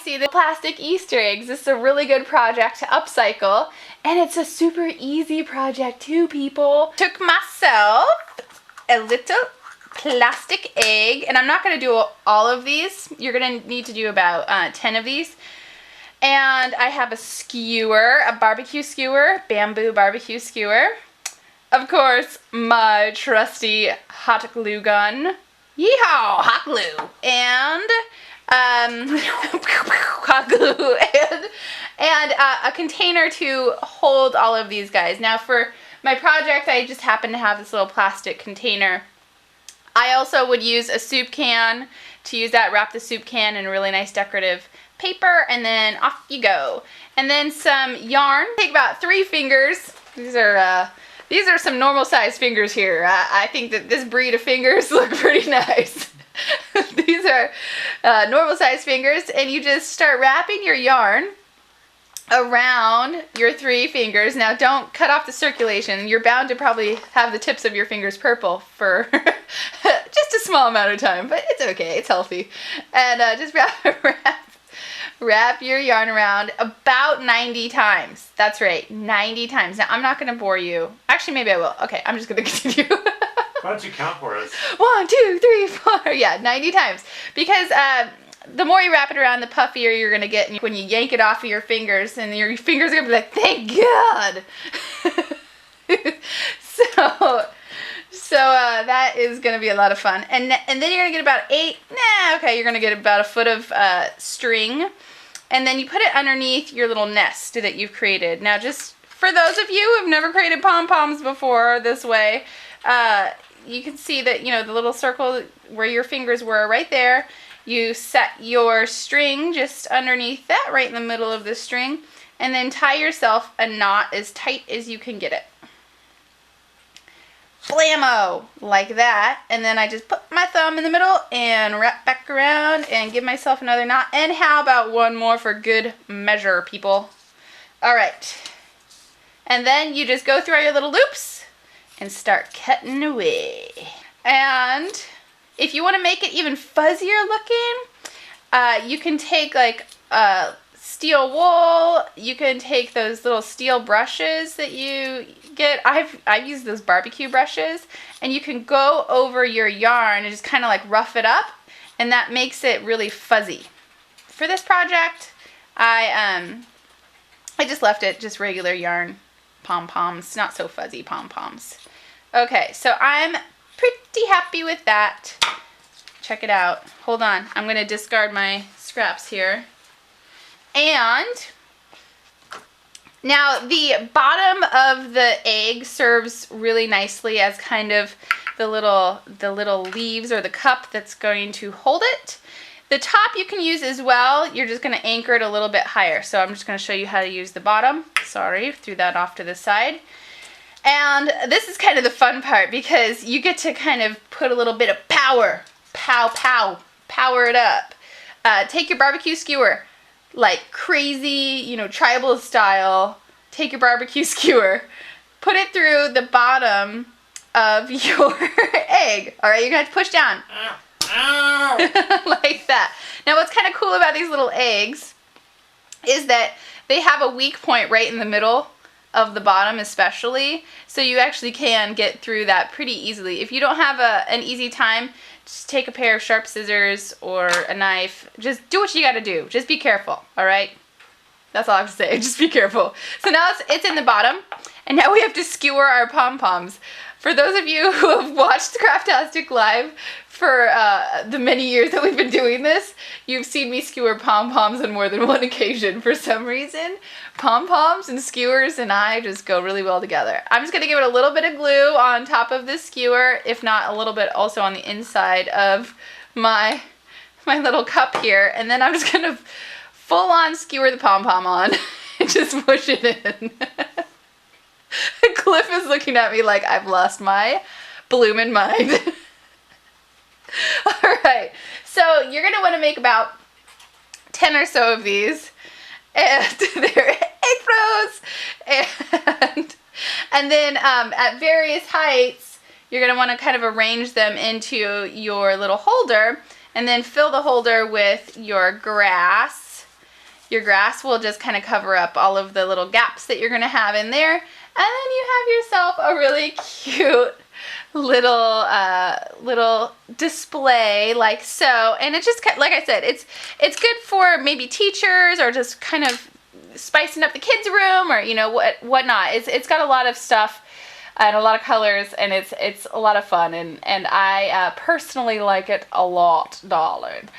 see the plastic Easter eggs. This is a really good project to upcycle, and it's a super easy project too, people. Took myself a little plastic egg, and I'm not going to do all of these. You're going to need to do about 10 of these. And I have a skewer, a barbecue skewer, bamboo barbecue skewer. Of course, my trusty hot glue gun. Yeehaw, hot glue. And hot glue and a container to hold all of these guys. Now for my project, I just happen to have this little plastic container. I also would use a soup can to use that, wrap the soup can in a really nice decorative paper, and then off you go. And then some yarn. Take about 3 fingers. These are some normal size fingers here. I think that this breed of fingers look pretty nice. These are normal size fingers, and you just start wrapping your yarn around your 3 fingers. Now don't cut off the circulation. You're bound to probably have the tips of your fingers purple for just a small amount of time, but it's okay, it's healthy. And just wrap your yarn around about 90 times. That's right, 90 times. Now I'm not going to bore you. Actually, maybe I will. Okay, I'm just going to continue. Why don't you count for us? 1, 2, 3, 4. Yeah, 90 times. Because the more you wrap it around, the puffier you're going to get when you yank it off of your fingers, and your fingers are going to be like, thank God. So that is going to be a lot of fun. And then you're going to get about 8, you're going to get about a foot of string. And then you put it underneath your little nest that you've created. Now just for those of you who have never created pom-poms before this way, you can see that, the little circle where your fingers were right there. You set your string just underneath that, right in the middle of the string, and then tie yourself a knot as tight as you can get it. Blammo! Like that. And then I just put my thumb in the middle and wrap back around and give myself another knot. And how about one more for good measure, people? Alright. And then you just go through all your little loops and start cutting away. And if you want to make it even fuzzier looking, you can take like steel wool. You can take those little steel brushes that you get. I've used those barbecue brushes, and you can go over your yarn and just kind of like rough it up, and that makes it really fuzzy. For this project, I just left it just regular yarn pom-poms, not so fuzzy pom-poms. Okay, so I'm pretty happy with that. Check it out. Hold on, I'm going to discard my scraps here. And now the bottom of the egg serves really nicely as kind of the little leaves or the cup that's going to hold it. The top you can use as well. You're just going to anchor it a little bit higher. So I'm just going to show you how to use the bottom. Sorry, threw that off to the side. And this is kind of the fun part because you get to kind of put a little bit of power. Power it up. Take your barbecue skewer, like crazy, tribal style. Take your barbecue skewer, put it through the bottom of your egg. All right, you're gonna have to push down. Like that. Now what's kind of cool about these little eggs is that they have a weak point right in the middle of the bottom especially, so you actually can get through that pretty easily. If you don't have an easy time, just take a pair of sharp scissors or a knife. Just do what you gotta do. Just be careful, alright? That's all I have to say. Just be careful. So now it's in the bottom, and now we have to skewer our pom-poms. For those of you who have watched Craftastic Live for the many years that we've been doing this, you've seen me skewer pom-poms on more than one occasion. For some reason, pom-poms and skewers and I just go really well together. I'm just going to give it a little bit of glue on top of the skewer, if not a little bit also on the inside of my little cup here, and then I'm just going to full on skewer the pom-pom on and just push it in. Cliff is looking at me like I've lost my bloomin' mind. Alright, so you're going to want to make about 10 or so of these, and they're egg froze, and then at various heights you're going to want to kind of arrange them into your little holder, and then fill the holder with your grass Your grass will just kind of cover up all of the little gaps that you're going to have in there. And then you have yourself a really cute little display like so. And it's just, like I said, it's good for maybe teachers or just kind of spicing up the kids' room or, you know, whatnot. It's got a lot of stuff and a lot of colors, and it's a lot of fun, and I personally like it a lot, darling.